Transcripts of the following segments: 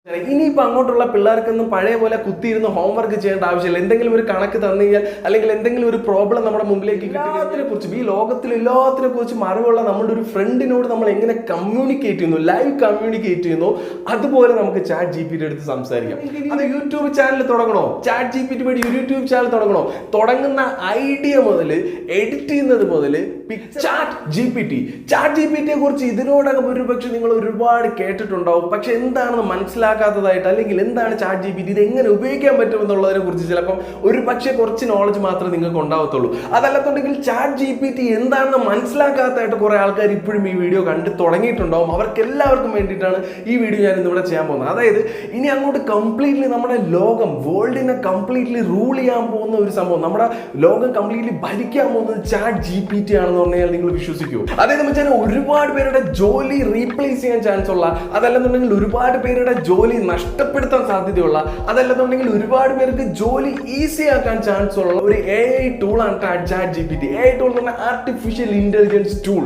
ഇനിയിപ്പോൾ അങ്ങോട്ടുള്ള പിള്ളേർക്കൊന്നും പഴയ പോലെ കുത്തിയിരുന്ന് ഹോംവർക്ക് ചെയ്യേണ്ട ആവശ്യമില്ല. എന്തെങ്കിലും ഒരു കണക്ക് തന്നു കഴിഞ്ഞാൽ അല്ലെങ്കിൽ എന്തെങ്കിലും ഒരു പ്രോബ്ലം നമ്മുടെ മുമ്പിലേക്ക് എല്ലാത്തിനെ കുറിച്ചും ഈ ലോകത്തിൽ എല്ലാത്തിനെ കുറിച്ചും അറിവുള്ള നമ്മുടെ ഒരു ഫ്രണ്ടിനോട് നമ്മൾ എങ്ങനെ കമ്മ്യൂണിക്കേറ്റ് ചെയ്യുന്നു, ലൈവ് കമ്മ്യൂണിക്കേറ്റ് ചെയ്യുന്നു, അതുപോലെ നമുക്ക് ചാറ്റ് GPT എടുത്ത് സംസാരിക്കാം. അത് യൂട്യൂബ് ചാനൽ തുടങ്ങണോ, ചാറ്റ് GPT വഴി യൂട്യൂബ് ചാനൽ തുടങ്ങണോ, തുടങ്ങുന്ന ഐഡിയ മുതൽ എഡിറ്റ് ചെയ്യുന്നത് മുതൽ ചാറ്റ് ജിപിറ്റിയെ കുറിച്ച് ഇതിനോടകം ഒരുപക്ഷെ നിങ്ങൾ ഒരുപാട് കേട്ടിട്ടുണ്ടാവും. പക്ഷെ എന്താണെന്ന് മനസ്സിലാക്കാത്തതായിട്ട് അല്ലെങ്കിൽ എന്താണ് ചാറ്റ് GPT, ഇത് എങ്ങനെ ഉപയോഗിക്കാൻ പറ്റുമെന്നുള്ളതിനെ കുറിച്ച് ചിലപ്പം ഒരു പക്ഷേ കുറച്ച് നോളജ് മാത്രമേ നിങ്ങൾക്ക് ഉണ്ടാവത്തുള്ളൂ. അതല്ലാത്തുണ്ടെങ്കിൽ ചാറ്റ് GPT എന്താണെന്ന് മനസ്സിലാക്കാത്തതായിട്ട് കുറെ ആൾക്കാർ ഇപ്പോഴും ഈ വീഡിയോ കണ്ട് തുടങ്ങിയിട്ടുണ്ടാവും. അവർക്ക് എല്ലാവർക്കും വേണ്ടിയിട്ടാണ് ഈ വീഡിയോ ഞാൻ ഇന്നിവിടെ ചെയ്യാൻ പോകുന്നത്. അതായത് ഇനി അങ്ങോട്ട് കംപ്ലീറ്റ്ലി നമ്മുടെ ലോകം, വേൾഡിനെ കംപ്ലീറ്റ്ലി റൂൾ ചെയ്യാൻ പോകുന്ന ഒരു സംഭവം, നമ്മുടെ ലോകം കംപ്ലീറ്റ്ലി ഭരിക്കാൻ പോകുന്നത് ചാറ്റ് GPT ആണെന്ന് പറഞ്ഞാൽ നിങ്ങൾ വിശ്വസിക്കൂ? അതായത് വെച്ചാൽ ഒരുപാട് പേരുടെ ജോലി റീപ്ലേസ് ചെയ്യാൻ ചാൻസ് ഉള്ള, അതല്ലെന്നുണ്ടെങ്കിൽ ഒരുപാട് പേരുടെ ജോലി നഷ്ടപ്പെടുത്താൻ സാധ്യതയുള്ള, അതല്ലെന്നുണ്ടെങ്കിൽ ഒരുപാട് പേർക്ക് ജോലി ഈസി ആക്കാൻ ചാൻസ് ഉള്ള ഒരു AI ടൂളാണ് ചാറ്റ് GPT. AI ടൂൾ എന്ന് പറഞ്ഞാൽ ആർട്ടിഫിഷ്യൽ ഇന്റലിജൻസ് ടൂൾ.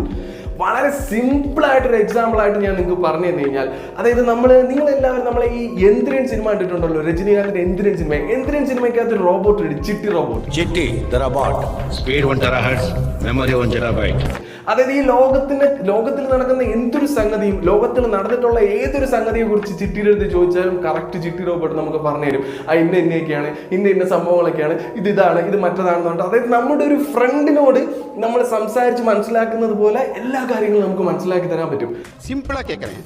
വളരെ സിമ്പിൾ ആയിട്ടൊരു എക്സാമ്പിൾ ആയിട്ട് ഞാൻ നിങ്ങൾക്ക് പറഞ്ഞു തന്നു കഴിഞ്ഞാൽ, അതായത് നിങ്ങളെല്ലാവരും നമ്മളെ ഈ യന്ത്രൻ സിനിമ കണ്ടിട്ടുണ്ടല്ലോ, രജനീകാന്തിന്റെ യന്ത്രൻ സിനിമയ്ക്കകത്ത് ഒരു റോബോട്ട് ഉണ്ട്, ചിട്ടി robot. Speed 1 terahertz, memory 1 terabyte. അതായത് ഈ ലോകത്തിൽ നടക്കുന്ന എന്തൊരു സംഗതിയും, ലോകത്തിൽ നടന്നിട്ടുള്ള ഏതൊരു സംഗതിയെ കുറിച്ച് ചിട്ടിയുടെ അടുത്ത് ചോദിച്ചാലും കറക്റ്റ് ചിട്ടി റോബോട്ട് നമുക്ക് പറഞ്ഞു തരും. ഇന്നൊക്കെയാണ്, ഇന്ന സംഭവങ്ങളൊക്കെയാണ്, ഇതാണ്, ഇത് മറ്റതാണെന്ന് പറഞ്ഞിട്ട്, അതായത് നമ്മുടെ ഒരു ഫ്രണ്ടിനോട് നമ്മൾ സംസാരിച്ച് മനസ്സിലാക്കുന്നത് പോലെ എല്ലാ കാര്യങ്ങളും നമുക്ക് മനസ്സിലാക്കി തരാൻ പറ്റും. സിമ്പിളാ കേൾക്കണേ.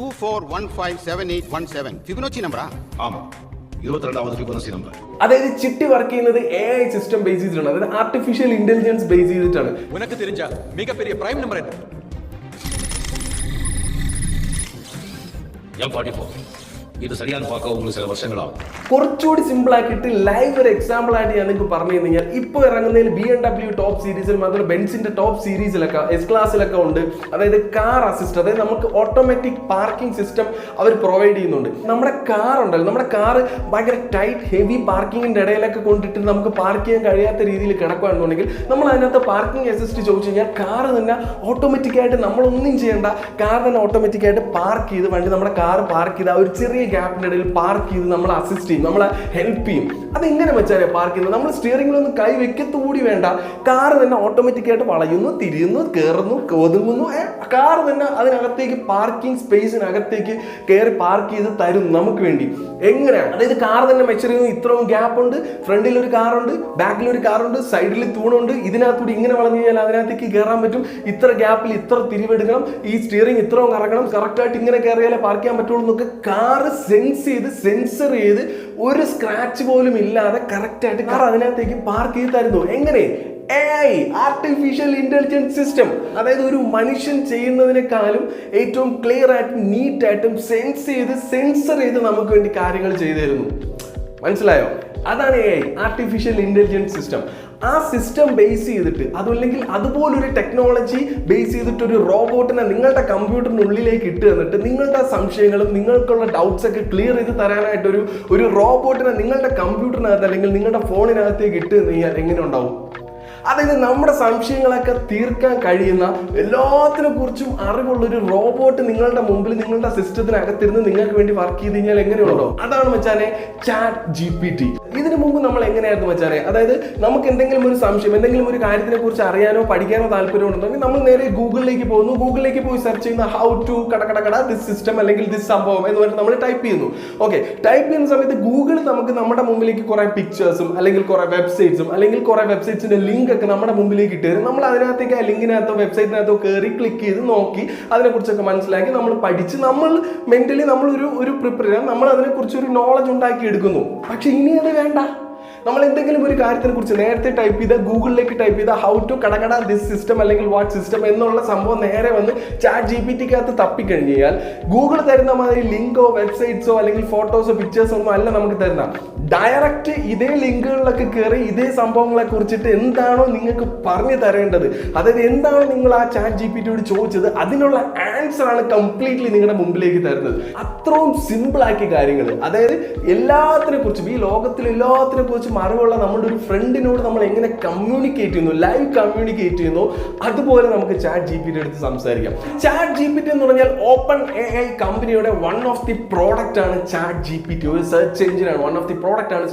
24157817 ഫിബൊനാച്ചി നമ്പറാ? ആമാ, 22ാമത് ഫിബൊനാച്ചി നമ്പർ. അതായത് ചിട്ടി വർക്ക് ചെയ്യുന്നത് AI സിസ്റ്റം ബേസ് ചെയ്തിട്ടാണ്, അതായത് ആർട്ടിഫിഷ്യൽ ഇന്റലിജൻസ് ബേസ് ചെയ്തിട്ടാണ്. ഉനക്ക് തെരിഞ്ഞ മികപ്പെരിയ പ്രൈം നമ്പർ என்ன? M44. ഇത് ശരിയാണ് பார்க்க உங்களுக்கு சில വർഷങ്ങളാവും. കുറച്ചുകൂടി സിമ്പിൾ ആക്കിയിട്ട് ലൈവ് ഒരു എക്സാമ്പിൾ ആയിട്ട് ഞാൻ നിങ്ങൾക്ക് പറഞ്ഞു കഴിഞ്ഞാൽ, ഇപ്പോൾ ഇറങ്ങുന്നതിൽ BMW ടോപ്പ് സീരീസിൽ മാത്രമല്ല ബെൻസിന്റെ ടോപ്പ് സീരീസിലൊക്കെ S ക്ലാസ്സിലൊക്കെ ഉണ്ട്. അതായത് കാർ അസിസ്റ്റ്, അതായത് നമുക്ക് ഓട്ടോമാറ്റിക് പാർക്കിംഗ് സിസ്റ്റം അവർ പ്രൊവൈഡ് ചെയ്യുന്നുണ്ട്. നമ്മുടെ കാർ ഉണ്ടല്ലോ, നമ്മുടെ കാർ ഭയങ്കര ടൈറ്റ് ഹെവി പാർക്കിങ്ങിന്റെ ഇടയിലൊക്കെ കൊണ്ടിട്ട് നമുക്ക് പാർക്ക് ചെയ്യാൻ കഴിയാത്ത രീതിയിൽ കിടക്കുകയാണെന്നുണ്ടെങ്കിൽ നമ്മൾ അതിനകത്ത് പാർക്കിംഗ് അസിസ്റ്റ് ചോദിച്ചു കഴിഞ്ഞാൽ കാർ തന്നെ ഓട്ടോമാറ്റിക്കായിട്ട് നമ്മളൊന്നും ചെയ്യേണ്ട, കാർ തന്നെ ഓട്ടോമാറ്റിക്കായിട്ട് പാർക്ക് ചെയ്ത് വണ്ടി നമ്മുടെ കാർ പാർക്ക് ചെയ്ത് ഒരു ചെറിയ ഗ്യാപ്പിന്റെ ഇടയിൽ പാർക്ക് ചെയ്ത് നമ്മൾ അസിസ്റ്റ് ചെയ്യും, നമ്മളെ ഹെൽപ്പ് ചെയ്യും. അതെങ്ങനെ വെച്ചാലേ പാർക്ക് ചെയ്യുന്നത്, നമ്മൾ സ്റ്റിയറിംഗിലൊന്നും കൈ വെക്കത്തുകൂടി വേണ്ട, കാർ തന്നെ ഓട്ടോമാറ്റിക്കായിട്ട് വളയുന്നു, തിരിയുന്നു, കയറുന്നു, ഒതുങ്ങുന്നു, കാർ തന്നെ അതിനകത്തേക്ക് പാർക്കിംഗ് സ്പേസിനകത്തേക്ക് കയറി പാർക്ക് ചെയ്ത് തരും നമുക്ക് വേണ്ടി. എങ്ങനെയാണ്? അതായത് കാർ തന്നെ മെഷർ ചെയ്യുന്നു, ഇത്രയും ഗ്യാപ്പ് ഉണ്ട്, ഫ്രണ്ടിൽ ഒരു കാറുണ്ട്, ബാക്കിൽ ഒരു കാറുണ്ട്, സൈഡിൽ തൂണുണ്ട്, ഇതിനകത്തൂടി ഇങ്ങനെ വളഞ്ഞു കഴിഞ്ഞാൽ അതിനകത്തേക്ക് കയറാൻ പറ്റും, ഇത്ര ഗ്യാപ്പിൽ ഇത്ര തിരിവെടുക്കണം, ഈ സ്റ്റിയറിംഗ് ഇത്രയും കറങ്ങണം, കറക്റ്റായിട്ട് ഇങ്ങനെ കയറിയാലേ പാർക്ക് ചെയ്യാൻ പറ്റുള്ളൂ എന്നൊക്കെ കാർ സെൻസർ ചെയ്ത് ഒരു സ്ക്രാച്ച് പോലും ഇല്ലാതെ കറക്റ്റായിട്ട് കാർ അതിനകത്തേക്ക് പാർക്ക് ചെയ്ത് തരുന്നു. എങ്ങനെ? AI artificial intelligence system. അതായത് ഒരു മനുഷ്യൻ ചെയ്യുന്നതിനേക്കാളും ഏറ്റവും ക്ലിയർ ആയിട്ടും നീറ്റായിട്ടും സെൻസർ ചെയ്ത് നമുക്ക് വേണ്ടി കാര്യങ്ങൾ ചെയ്തു തരുന്നു. മനസ്സിലായോ? അതാണ് AI ആർട്ടിഫിഷ്യൽ ഇന്റലിജൻസ് സിസ്റ്റം. ആ സിസ്റ്റം ബേസ് ചെയ്തിട്ട്, അതല്ലെങ്കിൽ അതുപോലൊരു ടെക്നോളജി ബേസ് ചെയ്തിട്ട് ഒരു റോബോട്ടിനെ നിങ്ങളുടെ കമ്പ്യൂട്ടറിനുള്ളിലേക്ക് ഇട്ട് തന്നിട്ട് നിങ്ങളുടെ സംശയങ്ങളും നിങ്ങൾക്കുള്ള ഡൗട്ട്സ് ഒക്കെ ക്ലിയർ ചെയ്ത് തരാനായിട്ട് ഒരു റോബോട്ടിനെ നിങ്ങളുടെ കമ്പ്യൂട്ടറിനകത്ത് അല്ലെങ്കിൽ നിങ്ങളുടെ ഫോണിനകത്തേക്ക് ഇട്ട് കഴിഞ്ഞാൽ എങ്ങനെ ഉണ്ടാവും? അതായത് നമ്മുടെ സംശയങ്ങളൊക്കെ തീർക്കാൻ കഴിയുന്ന, എല്ലാത്തിനെ കുറിച്ചും അറിവുള്ള ഒരു റോബോട്ട് നിങ്ങളുടെ മുമ്പിൽ നിങ്ങളുടെ സിസ്റ്റത്തിനകത്തിരുന്ന് നിങ്ങൾക്ക് വേണ്ടി വർക്ക് ചെയ്ത് കഴിഞ്ഞാൽ എങ്ങനെയുണ്ടോ? അതാണ് വെച്ചാൽ ചാറ്റ് GPT. ഇതിനു മുമ്പ് നമ്മൾ എങ്ങനെയായിരുന്നു വെച്ചാൽ, അതായത് നമുക്ക് എന്തെങ്കിലും ഒരു സംശയം, എന്തെങ്കിലും ഒരു കാര്യത്തിനെ കുറിച്ച് അറിയാനോ പഠിക്കാനോ താല്പര്യം ഉണ്ടെങ്കിൽ നമ്മൾ നേരെ ഗൂഗിളിലേക്ക് പോകുന്നു, ഗൂഗിളിലേക്ക് പോയി സെർച്ച് ചെയ്യുന്ന ഹൗ ടു കട ദിസ് സിസ്റ്റം അല്ലെങ്കിൽ ദിസ് സംഭവം എന്ന് പറഞ്ഞിട്ട് നമ്മൾ ടൈപ്പ് ചെയ്യുന്നു. ഓക്കെ, ടൈപ്പ് ചെയ്യുന്ന സമയത്ത് ഗൂഗിൾ നമുക്ക് നമ്മുടെ മുമ്പിലേക്ക് കുറെ പിക്ചേഴ്സും അല്ലെങ്കിൽ കുറെ വെബ്സൈറ്റ്സും അല്ലെങ്കിൽ കുറെ വെബ്സൈറ്റ്സിന്റെ ലിങ്ക് ഒക്കെ നമ്മുടെ മുമ്പിലേക്ക് ഇട്ട് തരും. നമ്മൾ അതിനകത്തേക്ക് ആ ലിങ്കിനകത്തോ വെബ്സൈറ്റിനകത്തോ കയറി ക്ലിക്ക് ചെയ്ത് നോക്കി അതിനെക്കുറിച്ചൊക്കെ മനസ്സിലാക്കി നമ്മൾ പഠിച്ച് നമ്മൾ മെന്റലി നമ്മൾ ഒരു പ്രിപ്പയർ ചെയ്യാൻ നമ്മൾ അതിനെക്കുറിച്ച് ഒരു നോളജ് ഉണ്ടാക്കി എടുക്കുന്നു. പക്ഷെ ഇനി അത് വേണ്ട. നമ്മൾ എന്തെങ്കിലും ഒരു കാര്യത്തിനെ കുറിച്ച് നേരത്തെ ടൈപ്പ് ചെയ്ത ഗൂഗിളിലേക്ക് ടൈപ്പ് ചെയ്ത ഹൗ ടു കട ദിസ് സിസ്റ്റം അല്ലെങ്കിൽ വാട്ട് സിസ്റ്റം എന്നുള്ള സംഭവം നേരെ വന്ന് ചാറ്റ് GPTക്കകത്ത് തപ്പിക്കഴിഞ്ഞ് കഴിഞ്ഞാൽ ഗൂഗിൾ തരുന്ന മാതിരി ലിങ്കോ വെബ്സൈറ്റ്സോ അല്ലെങ്കിൽ ഫോട്ടോസോ പിക്ചേഴ്സോ ഒന്നും അല്ല നമുക്ക് തരുന്ന. ഡയറക്റ്റ് ഇതേ ലിങ്കുകളിലൊക്കെ കയറി ഇതേ സംഭവങ്ങളെ കുറിച്ചിട്ട് എന്താണോ നിങ്ങൾക്ക് പറഞ്ഞു തരേണ്ടത്, അതായത് എന്താണോ നിങ്ങൾ ആ ചാറ്റ് GPTയോട് ചോദിച്ചത്, അതിനുള്ള ആൻസർ ആണ് കംപ്ലീറ്റ്ലി നിങ്ങളുടെ മുമ്പിലേക്ക് തരുന്നത്. അത്രയും സിമ്പിൾ ആക്കിയ കാര്യങ്ങൾ. അതായത് എല്ലാത്തിനെ കുറിച്ചും, ഈ ലോകത്തിൽ എല്ലാത്തിനെ കുറിച്ചും കുറിച്ചും അറിവുള്ള നമ്മുടെ ഒരു ഫ്രണ്ടിനോട് നമ്മൾ എങ്ങനെ കമ്മ്യൂണിക്കേറ്റ് ചെയ്യുന്നു, ലൈവ് കമ്മ്യൂണിക്കേറ്റ് ചെയ്യുന്നു, അതുപോലെ നമുക്ക് ചാറ്റ് GPT എടുത്ത് സംസാരിക്കാം. ചാറ്റ് GPT എന്ന് പറഞ്ഞാൽ ഓപ്പൺ AI കമ്പനിയുടെ വൺ ഓഫ് ദി പ്രോഡക്റ്റ് ആണ് ചാറ്റ് GPT. ഒരു സെർച്ച് എഞ്ചിനാണ്, വൺ ഓഫ് ദി പ്രോഡക്റ്റ് ആണ്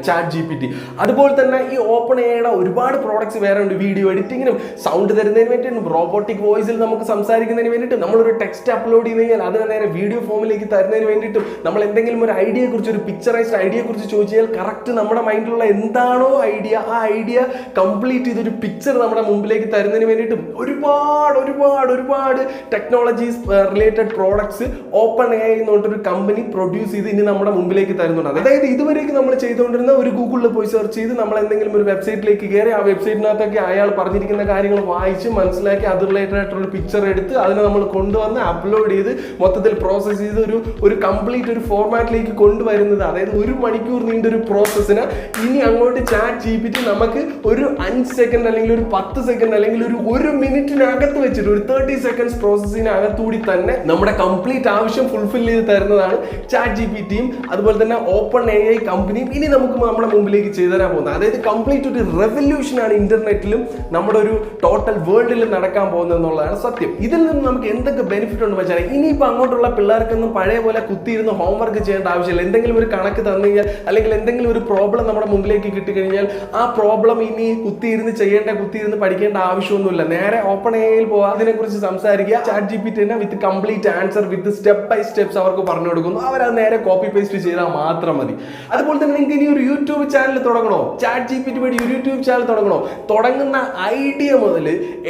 ചാറ്റ് GPT. അതുപോലെ തന്നെ ഈ ഓപ്പൺ AIയുടെ ഒരുപാട് പ്രോഡക്ട്സ് വേറെ ഉണ്ട്. വീഡിയോ എഡിറ്റിങ്ങിനും സൗണ്ട് തരുന്നതിന് വേണ്ടിയിട്ടും റോബോട്ടിക് വോയിസിൽ നമുക്ക് സംസാരിക്കുന്നതിന് വേണ്ടിയിട്ടും നമ്മളൊരു ടെക്സ്റ്റ് അപ്ലോഡ് ചെയ്ത് കഴിഞ്ഞാൽ അതിനെ നേരെ വീഡിയോ ഫോമിലേക്ക് തരുന്നതിന് വേണ്ടിയിട്ടും നമ്മൾ എന്തെങ്കിലും ഒരു ഐഡിയയെ കുറിച്ച്, ഒരു പിക്ചറൈസ്ഡ് ഐഡിയയെ കുറിച്ച് ചോദിച്ചാൽ കറക്റ്റ് നമ്മുടെ മൈൻഡിലുള്ള എന്താണോ ഐഡിയ, ആ ഐഡിയ കംപ്ലീറ്റ് ചെയ്തൊരു പിക്ചർ നമ്മുടെ മുമ്പിലേക്ക് തരുന്നതിന് വേണ്ടിയിട്ടും ഒരുപാട് ഒരുപാട് ഒരുപാട് technologies related products open AI എന്ന് പറഞ്ഞൊരു കമ്പനി പ്രൊഡ്യൂസ് ചെയ്ത് ഇനി നമ്മുടെ മുമ്പിലേക്ക് തരുന്നുണ്ട്. അതായത് ഇതുവരേക്ക് നമ്മൾ ചെയ്തുകൊണ്ടിരുന്ന ഒരു ഗൂഗിളിൽ പോയി സെർച്ച് ചെയ്ത് നമ്മൾ എന്തെങ്കിലും ഒരു വെബ്സൈറ്റിലേക്ക് കയറി ആ വെബ്സൈറ്റിനകത്തൊക്കെ അയാൾ പറഞ്ഞിരിക്കുന്ന കാര്യങ്ങൾ വായിച്ച് മനസ്സിലാക്കി അത് റിലേറ്റഡ് ആയിട്ടുള്ള പിക്ചർ എടുത്ത് അതിനെ നമ്മൾ കൊണ്ടുവന്ന് അപ്ലോഡ് ചെയ്ത് മൊത്തത്തിൽ പ്രോസസ് ചെയ്ത് ഒരു കംപ്ലീറ്റ് ഒരു ഫോർമാറ്റിലേക്ക് കൊണ്ടുവരുന്നത്, അതായത് 1 മണിക്കൂർ നീണ്ടൊരു പ്രോസസ്സിന് ഇനി അങ്ങോട്ട് ചാറ്റ് GPT നമുക്ക് ഒരു 5 സെക്കൻഡ് അല്ലെങ്കിൽ ഒരു 10 സെക്കൻഡ് അല്ലെങ്കിൽ ഒരു 1 മിനിറ്റിനകത്ത് വെച്ചിട്ട് ഒരു 30 സെക്കൻഡ്സ് പ്രോസസ്സിനകത്തൂടി തന്നെ നമ്മുടെ കംപ്ലീറ്റ് ആവശ്യം ഫുൾഫിൽ ചെയ്ത് തരുന്നതാണ് ചാറ്റ് GPTയും അതുപോലെ തന്നെ ഓപ്പൺ AI കമ്പനിയും ഇനി നമുക്ക് നമ്മുടെ മുമ്പിലേക്ക് ചെയ്തു തരാൻ പോകുന്നത്. അതായത് കംപ്ലീറ്റ് ഒരു റെവല്യൂഷനാണ് ഇന്റർനെറ്റിലും നമ്മുടെ ഒരു ടോട്ടൽ വേൾഡിലും നടക്കാൻ പോകുന്നത് എന്നുള്ളതാണ് സത്യം. ഇതിൽ നിന്ന് നമുക്ക് എന്തൊക്കെ ബെനിഫിറ്റ് ഉണ്ട് വെച്ചാൽ ഇനിയിപ്പോൾ അങ്ങോട്ടുള്ള പിള്ളേർക്കൊന്നും പഴയ പോലെ കുത്തിയിരുന്ന് ഹോംവർക്ക് ചെയ്യേണ്ട ആവശ്യമില്ല. എന്തെങ്കിലും ഒരു കണക്ക് തന്നു കഴിഞ്ഞാൽ അല്ലെങ്കിൽ എന്തെങ്കിലും ഒരു പ്രോബ്ലം നമ്മുടെ മുമ്പിലേക്ക് കിട്ടിക്കഴിഞ്ഞാൽ ആ പ്രോബ്ലം ഇനി കുത്തിയിരുന്ന് പഠിക്കേണ്ട ആവശ്യമൊന്നുമില്ല. നേരെ ഓപ്പൺ AIയിൽ പോവുക, അതിനെക്കുറിച്ച് സംസാരിക്കുക, ചാറ്റ് GPT തന്നെ with complete answer with step by steps അവർക്ക് പറഞ്ഞു കൊടുക്കുന്നു. അവരത് നേരെ കോപ്പി പേസ്റ്റ് ചെയ്താൽ മാത്രം മതി. അതുപോലെ തന്നെ നിങ്ങൾക്ക് ഇനി ഒരു യൂട്യൂബ് ചാനൽ തുടങ്ങണോ, ചാറ്റ് GPT വഴി ഒരു യൂട്യൂബ് ചാനൽ തുടങ്ങണോ, തുടങ്ങുന്ന ഐഡിയ മുതൽ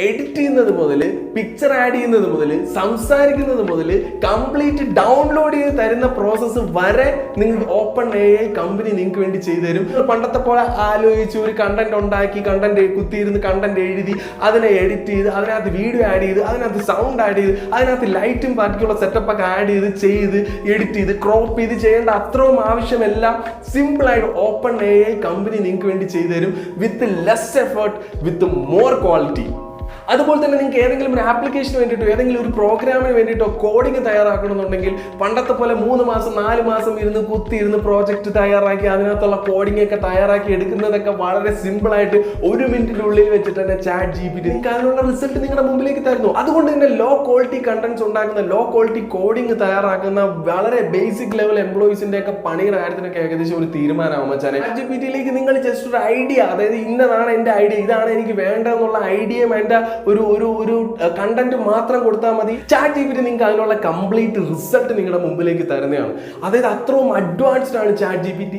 എഡിറ്റ് ചെയ്യുന്നത് മുതൽ പിക്ചർ ആഡ് ചെയ്യുന്നത് മുതൽ സംസാരിക്കുന്നത് മുതൽ കംപ്ലീറ്റ് ഡൗൺലോഡ് ചെയ്ത് തരുന്ന പ്രോസസ്സ് വരെ നിങ്ങൾക്ക് ഓപ്പൺ AI കമ്പനി നിങ്ങൾക്ക് വേണ്ടി ചെയ്തു തരും. പണ്ടത്തെ പോലെ ആലോചിച്ച് ഒരു കണ്ടന്റ് ഉണ്ടാക്കി കുത്തിയിരുന്ന് കണ്ടന്റ് എഴുതി അതിനെ എഡിറ്റ് ചെയ്ത് അതിനകത്ത് വീഡിയോ ആഡ് ചെയ്ത് അതിനകത്ത് സൗണ്ട് ആഡ് ചെയ്ത് അതിനകത്ത് ലൈറ്റും പാർട്ടിക്കുള്ള സെറ്റപ്പ് ഒക്കെ ആഡ് ചെയ്ത് എഡിറ്റ് ചെയ്ത് ക്രോപ്പ് ചെയ്ത് ചെയ്യേണ്ട അത്രയും ആവശ്യമെല്ലാം സിമ്പിൾ ആയിട്ട് ഓപ്പൺ AI കമ്പനി നിങ്ങൾക്ക് വേണ്ടി ചെയ്തു തരും വിത്ത് less effort with more quality. അതുപോലെ തന്നെ നിങ്ങൾക്ക് ഏതെങ്കിലും ഒരു ആപ്ലിക്കേഷന് വേണ്ടിയിട്ടോ ഏതെങ്കിലും ഒരു പ്രോഗ്രാമിന് വേണ്ടിയിട്ടോ കോഡിങ് തയ്യാറാക്കണമെന്നുണ്ടെങ്കിൽ പണ്ടത്തെ പോലെ 3 മാസം 4 മാസം കുത്തിയിരുന്ന് പ്രോജക്റ്റ് തയ്യാറാക്കി അതിനകത്തുള്ള കോഡിംഗ് ഒക്കെ തയ്യാറാക്കി എടുക്കുന്നതൊക്കെ വളരെ സിമ്പിൾ ആയിട്ട് 1 മിനിറ്റിനുള്ളിൽ വെച്ചിട്ട് തന്നെ ചാറ്റ് GPT നിങ്ങൾക്ക് അതിനുള്ള റിസൾട്ട് നിങ്ങളുടെ മുമ്പിലേക്ക് തരുന്നു. അതുകൊണ്ട് തന്നെ ലോ ക്വാളിറ്റി കണ്ടന്റ്സ് ഉണ്ടാക്കുന്ന, ലോ ക്വാളിറ്റി കോഡിംഗ് തയ്യാറാക്കുന്ന വളരെ ബേസിക് ലെവൽ എംപ്ലോയീസിന്റെ ഒക്കെ പണിയുടെ കാര്യത്തിനൊക്കെ ഏകദേശം ഒരു തീരുമാനമാകും വെച്ചാൽ ചാറ്റ് GPTയിലേക്ക് നിങ്ങൾ ജസ്റ്റ് ഒരു ഐഡിയ, അതായത് ഇന്നതാണ് എൻ്റെ ഐഡിയ, ഇതാണ് എനിക്ക് വേണ്ടതെന്നുള്ള ഐഡിയയും എൻ്റെ ഒരു കണ്ടന്റ് മാത്രം കൊടുത്താൽ മതി. ചാറ്റ് GPT നിങ്ങൾക്ക് അതിനുള്ള കംപ്ലീറ്റ് റിസൾട്ട് നിങ്ങളുടെ മുമ്പിലേക്ക് തരുന്നതാണ്. അതായത് അത്രയും അഡ്വാൻസ്ഡ് ആണ് ചാറ്റ് GPT.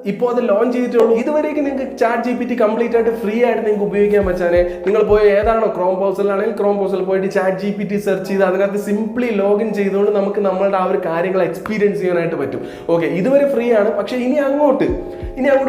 ഇപ്പോൾ അത് ലോഞ്ച് ചെയ്തിട്ടുള്ളൂ. ഇതുവരേക്ക് നിങ്ങൾക്ക് ചാറ്റ് GPT കംപ്ലീറ്റ് ആയിട്ട് ഫ്രീ ആയിട്ട് നിങ്ങൾക്ക് ഉപയോഗിക്കാൻ പറ്റാനെ നിങ്ങൾ പോയി ഏതാണോ ക്രോം ബ്രൗസറിലാണെങ്കിൽ ക്രോം ബ്രൗസറിൽ പോയിട്ട് ചാറ്റ് GPT സെർച്ച് ചെയ്ത് അതിനകത്ത് സിംപ്ലി ലോഗിൻ ചെയ്തുകൊണ്ട് നമുക്ക് നമ്മളുടെ ആ ഒരു കാര്യങ്ങൾ എക്സ്പീരിയൻസ് ചെയ്യാനായിട്ട് പറ്റും. ഓക്കെ, ഇതുവരെ ഫ്രീ ആണ്. പക്ഷേ ഇനി അങ്ങോട്ട്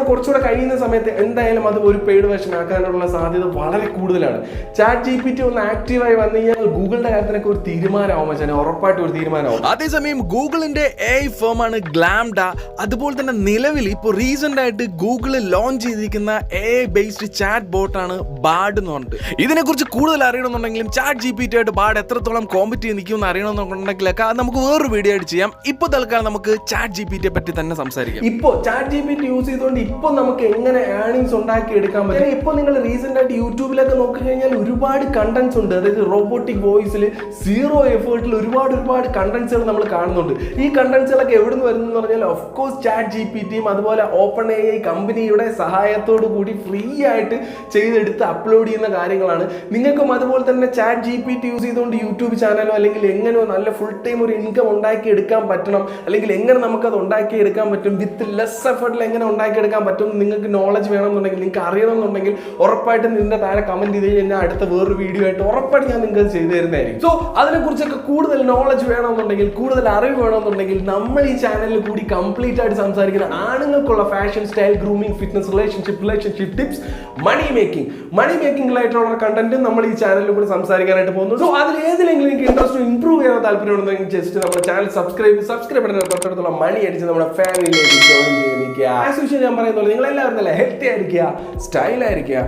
കുറച്ചുകൂടെ കഴിയുന്ന സമയത്ത് എന്തായാലും അത് ഒരു പെയ്ഡ് വെർഷൻ ആക്കാനുള്ള സാധ്യത വളരെ കൂടുതലാണ്. ചാറ്റ് GPT ഒന്ന് ആക്റ്റീവായി വന്നു കഴിഞ്ഞാൽ ഗൂഗിളിന്റെ കാര്യത്തിനൊക്കെ ഒരു തീരുമാനമാവും വെച്ചാൽ ഉറപ്പായിട്ടും ഒരു തീരുമാനമാവും. അതേസമയം ഗൂഗിളിന്റെ AI ഫേമാണ് ഗ്ലാംഡ. അതുപോലെ തന്നെ നിലവിൽ ഇപ്പോൾ റീസെന്റ് ആയിട്ട് ഗൂഗിൾ ലോഞ്ച് ചെയ്തിരിക്കുന്ന AI ബേസ്ഡ് ചാറ്റ് ബോട്ടാണ് ബാർഡ് എന്ന് പറഞ്ഞിട്ട്. ഇതിനെക്കുറിച്ച് കൂടുതൽ അറിയണമെന്നുണ്ടെങ്കിലും ചാറ്റ് GPT ആയിട്ട് ബാർഡ് എത്രത്തോളം കോമ്പറ്റ് ചെയ്ത് നിൽക്കുമെന്ന് അറിയണമെന്നുണ്ടെങ്കിലൊക്കെ അത് നമുക്ക് വേറൊരു വീഡിയോ ആയിട്ട് ചെയ്യാം. ഇപ്പോൾ തൽക്കാലം നമുക്ക് ചാറ്റ് GPTയെ പറ്റി തന്നെ സംസാരിക്കാം. ഇപ്പോൾ ചാറ്റ് GPT യൂസ് ചെയ്തുകൊണ്ട് ഇപ്പോൾ നമുക്ക് എങ്ങനെ ഏർണിങ്സ് ഉണ്ടാക്കി എടുക്കാൻ പറ്റും. ഇപ്പോൾ നിങ്ങൾ റീസെന്റ് ആയിട്ട് യൂട്യൂബിലൊക്കെ നോക്കി കഴിഞ്ഞാൽ ഒരുപാട് കണ്ടന്റ്സ് ഉണ്ട്. അതായത് റോബോട്ടിക് വോയിസിൽ 0 എഫേർട്ടിൽ ഒരുപാട് കണ്ടന്റ്സുകൾ നമ്മൾ കാണുന്നുണ്ട്. ഈ കണ്ടന്റ്സുകളൊക്കെ എവിടെ നിന്ന് വരുന്നു എന്ന് പറഞ്ഞാൽ ഓഫ് കോഴ്സ് ചാറ്റ് GPTയും അതുപോലെ ഓപ്പൺ AI കമ്പനിയുടെ സഹായത്തോടു കൂടി ഫ്രീ ആയിട്ട് ചെയ്തെടുത്ത് അപ്ലോഡ് ചെയ്യുന്ന കാര്യങ്ങളാണ്. നിങ്ങൾക്കും അതുപോലെ തന്നെ ചാറ്റ് GPT യൂസ് ചെയ്തുകൊണ്ട് യൂട്യൂബ് ചാനലോ അല്ലെങ്കിൽ എങ്ങനെയോ നല്ല ഫുൾ ടൈം ഒരു ഇൻകം ഉണ്ടാക്കി എടുക്കാൻ പറ്റണം, അല്ലെങ്കിൽ എങ്ങനെ നമുക്കത് ഉണ്ടാക്കി എടുക്കാൻ പറ്റും വിത്ത് ലെസ് എഫേർട്ടിൽ എങ്ങനെ ഉണ്ടാക്കിയെടുക്കാൻ പറ്റും, നിങ്ങൾക്ക് നോളജ് വേണമെന്നുണ്ടെങ്കിൽ, നിങ്ങൾക്ക് അറിയണമെന്നുണ്ടെങ്കിൽ ഉറപ്പായിട്ടും നിങ്ങളുടെ താഴെ കമന്റ് ചെയ്ത് കഴിഞ്ഞാൽ അടുത്ത വേറൊരു വീഡിയോ ആയിട്ട് ഉറപ്പായിട്ട് ഞാൻ നിങ്ങൾക്ക് ചെയ്തു തരുന്നതായിരിക്കും. സോ അതിനെക്കുറിച്ചൊക്കെ കൂടുതൽ നോളജ് വേണമെന്നുണ്ടെങ്കിൽ, കൂടുതൽ അറിവ് വേണമെന്നുണ്ടെങ്കിൽ നമ്മൾ ഈ ചാനലിൽ കൂടി കംപ്ലീറ്റ് ആയിട്ട് സംസാരിക്കുന്ന ആണുങ്ങൾക്കുള്ള fashion, style, grooming, fitness, relationship tips, money മേക്കിംഗിലായിട്ടുള്ള കണ്ടന്റ് നമ്മൾ ഈ ചാനലിൽ കൂടി സംസാരിക്കാനായിട്ട് പോകുന്നു. സോ അതിൽ ഏതിലെങ്കിലും നിങ്ങൾക്ക് ഇൻട്രസ്റ്റ് ഇംപ്രൂവ് ചെയ്യാൻ താല്പര്യമുണ്ടെങ്കിൽ ജസ്റ്റ് നമ്മുടെ ചാനൽ സബ്സ്ക്രൈബ് ചെയ്യുന്ന തൊട്ടടുത്തുള്ള മണി അടിച്ച് നമ്മുടെ ഫാമിലിയിലേക്ക് ജോയിൻ ചെയ്തിരിക്കുക. ഞാൻ പറയുന്നത് നിങ്ങൾ എല്ലാവരും നല്ല ഹെൽത്തി ആയിരിക്കുക, സ്റ്റൈൽ ആയിരിക്കുക,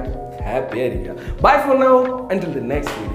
ഹാപ്പി ആയിരിക്കുക. Bye for now, until the next video.